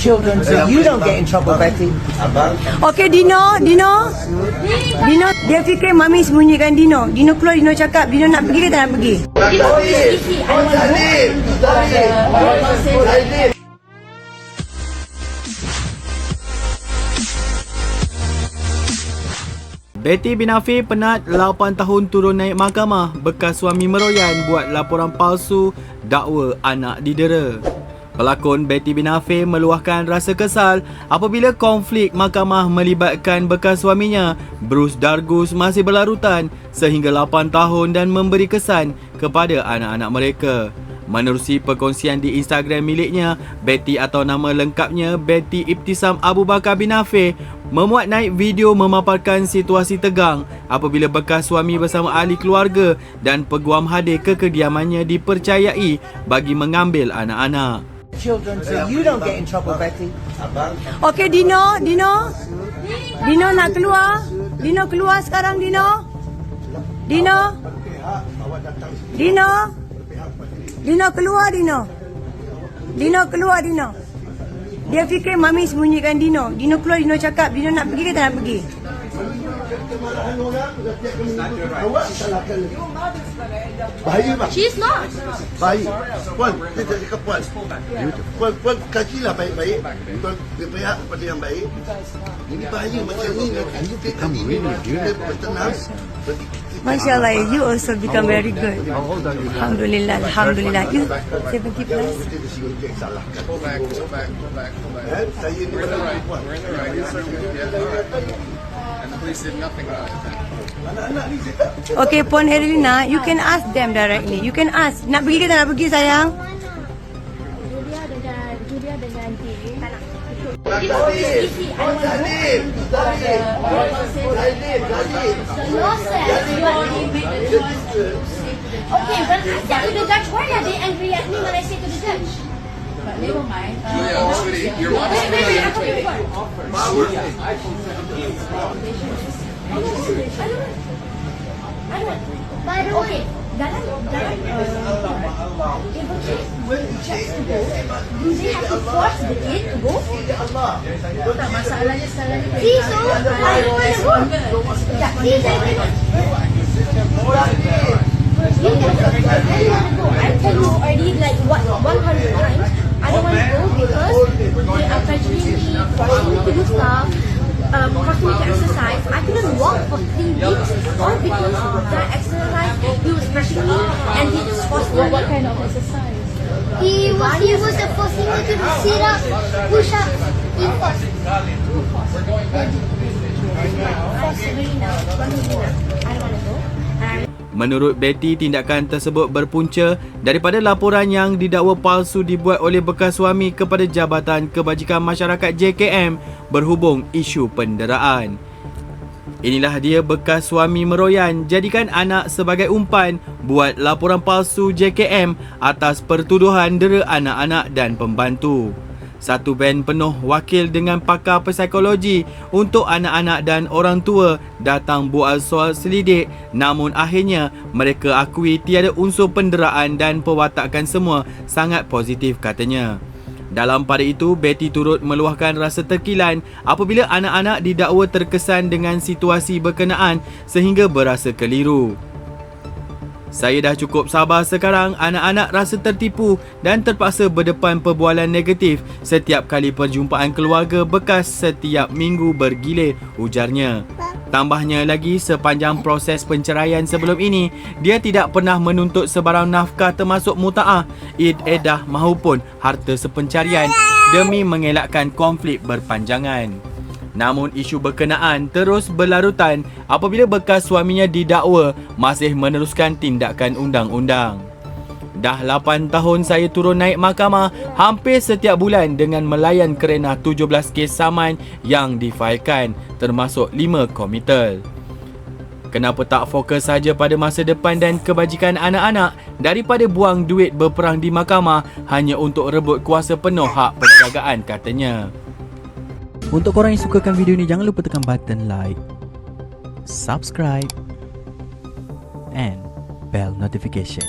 children so you don't get in trouble, Betty. Okey, Dino, dia fikir Mami sembunyikan Dino. Dino keluar, Dino cakap, Dino nak pergi ke tak nak pergi? Betty Binafe penat 8 tahun turun naik mahkamah. Bekas suami meroyan buat laporan palsu dakwa anak didera. Pelakon Betty Binafe meluahkan rasa kesal apabila konflik mahkamah melibatkan bekas suaminya, Bruce Dargus, masih berlarutan sehingga 8 tahun dan memberi kesan kepada anak-anak mereka. Menerusi perkongsian di Instagram miliknya, Betty atau nama lengkapnya Betty Ibtisam Abu Bakar Binafe memuat naik video memaparkan situasi tegang apabila bekas suami bersama ahli keluarga dan peguam hadir ke kediamannya dipercayai bagi mengambil anak-anak. Children so you don't get in trouble, Betty. Okey, Dino nak keluar. Dino keluar sekarang, Dino keluar, Dino keluar. Dia fikir Mami sembunyikan Dino. Dino keluar, Dino cakap, Dino nak pergi ke tak nak pergi? Bahaya bang. She's not. Baik. Puan, dia tak cakap puan. Puan kajilah baik-baik. Puan berpihak kepada yang baik. Ini bahaya macam ni. Kita bertenang. Masya Allah, you also become very good. Alhamdulillah. You 70 plus. Saya ni puan. Okay, Puan Herlina, you can ask them directly. You can ask. Nak pergi ke tak nak pergi, sayang? Julia dengan Dee. Okay, but to the judge, why are they angry at me when I say to the judge? But never mind. Wait, I thought you were. I don't. By the way, dalam if a case checks to go, do they have to force the kid to go? Tak, masalahnya sekarang ni. See, so I don't want to go. Yeah, see, I cannot. I tell you already like 100 times. I don't want to go because they are pressuring me, forcing me to do stuff. Forcing me to exercise. I couldn't walk for 3 weeks, all because that exercise he was pressuring me and he just forced me. What kind of exercise? He was forcing me to do sit up, push up. He forced. Serena. I don't want to go. Menurut Betty, tindakan tersebut berpunca daripada laporan yang didakwa palsu dibuat oleh bekas suami kepada Jabatan Kebajikan Masyarakat JKM berhubung isu penderaan. Inilah dia bekas suami meroyan jadikan anak sebagai umpan buat laporan palsu JKM atas pertuduhan dera anak-anak dan pembantu. Satu van penuh wakil dengan pakar psikologi untuk anak-anak dan orang tua datang buat soal selidik, namun akhirnya mereka akui tiada unsur penderaan dan pewatakan semua sangat positif, katanya. Dalam pada itu, Betty turut meluahkan rasa terkilan apabila anak-anak didakwa terkesan dengan situasi berkenaan sehingga berasa keliru. Saya dah cukup sabar sekarang, anak-anak rasa tertipu dan terpaksa berdepan perbualan negatif setiap kali perjumpaan keluarga bekas setiap minggu bergilir, ujarnya. Tambahnya lagi, sepanjang proses penceraian sebelum ini, dia tidak pernah menuntut sebarang nafkah termasuk mutaah, edah maupun harta sepencarian demi mengelakkan konflik berpanjangan. Namun isu berkenaan terus berlarutan apabila bekas suaminya didakwa masih meneruskan tindakan undang-undang. Dah 8 tahun saya turun naik mahkamah hampir setiap bulan dengan melayan kerana 17 kes saman yang difailkan, termasuk 5 komitel. Kenapa tak fokus saja pada masa depan dan kebajikan anak-anak daripada buang duit berperang di mahkamah hanya untuk rebut kuasa penuh hak penjagaan, katanya. Untuk korang yang sukakan video ni, jangan lupa tekan button like, subscribe and bell notification.